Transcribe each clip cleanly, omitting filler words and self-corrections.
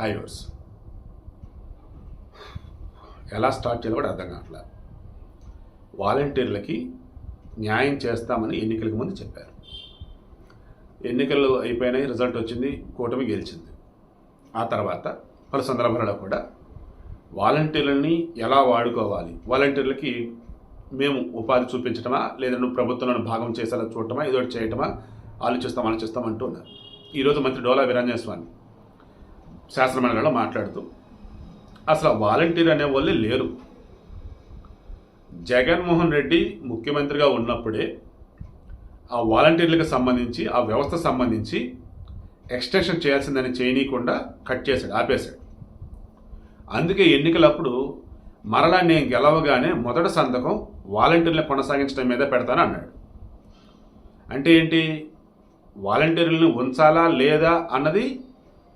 హైవర్స్ ఎలా స్టార్ట్ చేయాలో కూడా అర్థం కావట్లేదు. వాలంటీర్లకి న్యాయం చేస్తామని ఎన్నికలకు ముందు చెప్పారు. ఎన్నికలు అయిపోయినాయి, రిజల్ట్ వచ్చింది, కూటమి గెలిచింది. ఆ తర్వాత పలు సందర్భాలలో కూడా వాలంటీర్లని ఎలా వాడుకోవాలి, వాలంటీర్లకి మేము ఉపాధి చూపించటమా లేదా నువ్వు ప్రభుత్వంలో భాగం చేసేలా చూడటమా, ఏదో చేయటమా ఆలోచిస్తాం అంటూ ఉన్నారు. ఈరోజు మంత్రి డోలా వీరాంజనేయ స్వామి శాసనమండలిలో మాట్లాడుతూ అసలు వాలంటీర్ అనే వాళ్ళే లేరు. జగన్మోహన్ రెడ్డి ముఖ్యమంత్రిగా ఉన్నప్పుడే ఆ వాలంటీర్లకు సంబంధించి ఆ వ్యవస్థ సంబంధించి ఎక్స్టెన్షన్ చేయాల్సిందని చేయనీయకుండా కట్ చేశాడు, ఆపేశాడు. అందుకే ఎన్నికలప్పుడు మరలా నేను గెలవగానే మొదటి సంతకం వాలంటీర్లను కొనసాగించడం మీద పెడతాను అన్నాడు. అంటే ఏంటి, వాలంటీర్లను ఉంచాలా లేదా అన్నది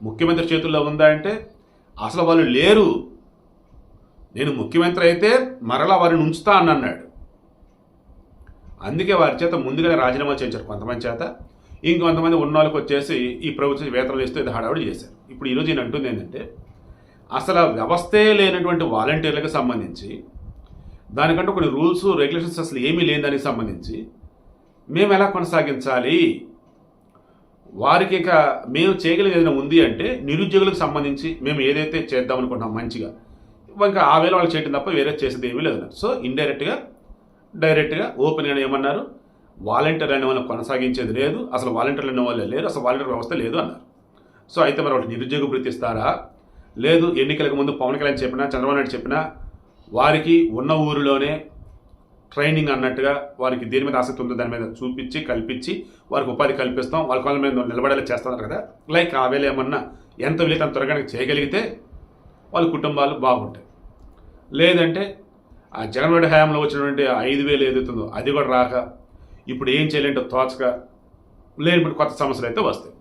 ముఖ్యమంత్రి చేతుల్లో ఉందా అంటే అసలు వాళ్ళు లేరు, నేను ముఖ్యమంత్రి అయితే మరలా వారిని ఉంచుతా అని అన్నాడు. అందుకే వారి చేత ముందుగానే రాజీనామా చేయించారు కొంతమంది చేత, ఇంకొంతమంది ఉన్న వాళ్ళకి వచ్చేసి ఈ ప్రభుత్వం వేతనాలు ఇస్తూ ఇది హడావుడి చేశారు. ఇప్పుడు ఈరోజు ఈయన అంటుంది ఏంటంటే అసలు వ్యవస్థే లేనటువంటి వాలంటీర్లకు సంబంధించి దానికంటే కొన్ని రూల్స్ రెగ్యులేషన్స్ అసలు ఏమీ లేని దానికి సంబంధించి మేము ఎలా కొనసాగించాలి, వారికి ఇక మేము చేయగలిగేది ఏదైనా ఉంది అంటే నిరుద్యోగులకు సంబంధించి మేము ఏదైతే చేద్దాం అనుకుంటున్నాం మంచిగా, ఇంకా ఆ వేళ వాళ్ళు చేయడం తప్ప వేరే చేసేది ఏమీ లేదు. సో ఇండైరెక్ట్గా డైరెక్ట్గా ఓపెన్గా ఏమన్నారు, వాలంటీర్ అనే వాళ్ళని కొనసాగించేది లేదు, అసలు వాలంటీర్లు అనే వాళ్ళే లేరు, అసలు వాలంటీర్ వ్యవస్థ లేదు అన్నారు. సో అయితే మరి వాళ్ళు నిరుద్యోగ వృత్తి ఇస్తారా, లేదు ఎన్నికలకు ముందు పవన్ కళ్యాణ్ చెప్పినా చంద్రబాబు నాయుడు చెప్పినా వారికి ఉన్న ఊరిలోనే ట్రైనింగ్ అన్నట్టుగా వారికి దేని మీద ఆసక్తి ఉందో దాని మీద చూపించి కల్పించి వారికి ఉపాధి కల్పిస్తాం, వాళ్ళ కాళ్ళ మీద నిలబడేలా చేస్తున్నారు కదా. లైక్ ఆ వేళ ఏమన్నా ఎంత వీలైతే అంత త్వరగా చేయగలిగితే వాళ్ళ కుటుంబాలు బాగుంటాయి. లేదంటే ఆ జగన్మోహన్ హయాంలో వచ్చినటువంటి 5,000 ఏదైతుందో అది కూడా రాక ఇప్పుడు ఏం చేయలేంటో తోచక లేనిపటి కొత్త సమస్యలు అయితే వస్తాయి.